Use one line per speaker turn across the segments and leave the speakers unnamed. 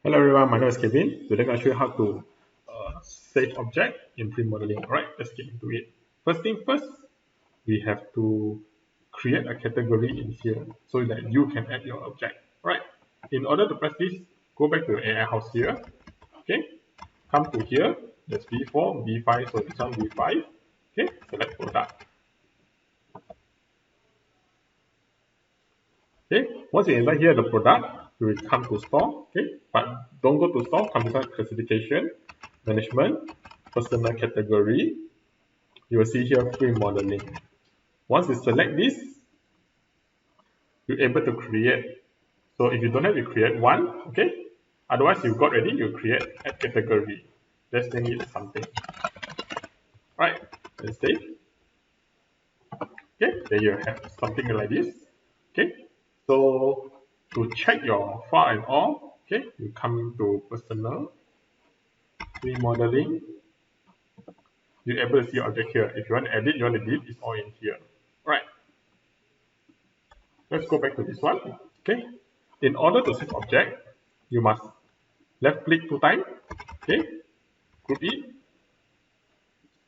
Hello everyone, my name is Kevin. Today I'm going to show you how to save object in pre-modeling. Alright, let's get into it. First thing first, we have to create a category in here so that you can add your object. Alright, in order to press this, go back to AiHouse here. Okay, come to here, there's V4, V5, so this one V5. Okay, select product. Okay, once you enter here the product, you will come to store. Okay, but don't go to store, come to classification, management, personal category. You will see here free modeling. Once you select this, you're able to create. So if you don't have, you create one. Okay, otherwise you got ready, you create a category. Let's name it something. Right, let's save. Okay, there you have something like this. Okay, so to check your file and all, okay, you come to personal, remodeling. You're able to see your object here. If you want to edit, you want to delete, it's all in here. Right. Let's go back to this one. Okay. In order to save object, you must left click 2 times. Okay. Group E.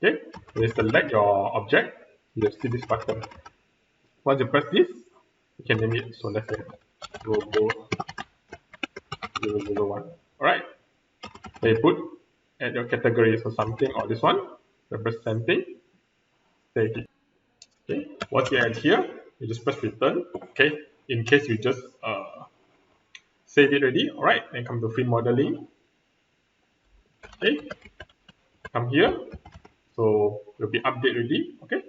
Okay. When you select your object, you will see this button. Once you press this, you can name it. So let's say Robo 001. Alright. Then you put add your category, so something or this one representing. Save it. Okay. Once you add here, you just press return. Okay. In case you just save it already. Alright. Then come to free modeling. Okay. Come here. So it will be update already. Okay.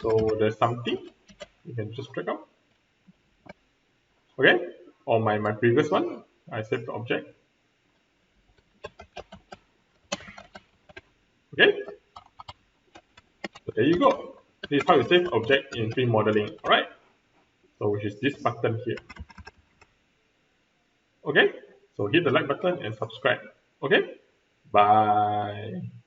So there's something you can just drag out. Okay. Or my previous one, I saved the object. Okay. So there you go. This is how you save object in free modeling. Alright. So which is this button here. Okay. So hit the like button and subscribe. Okay. Bye.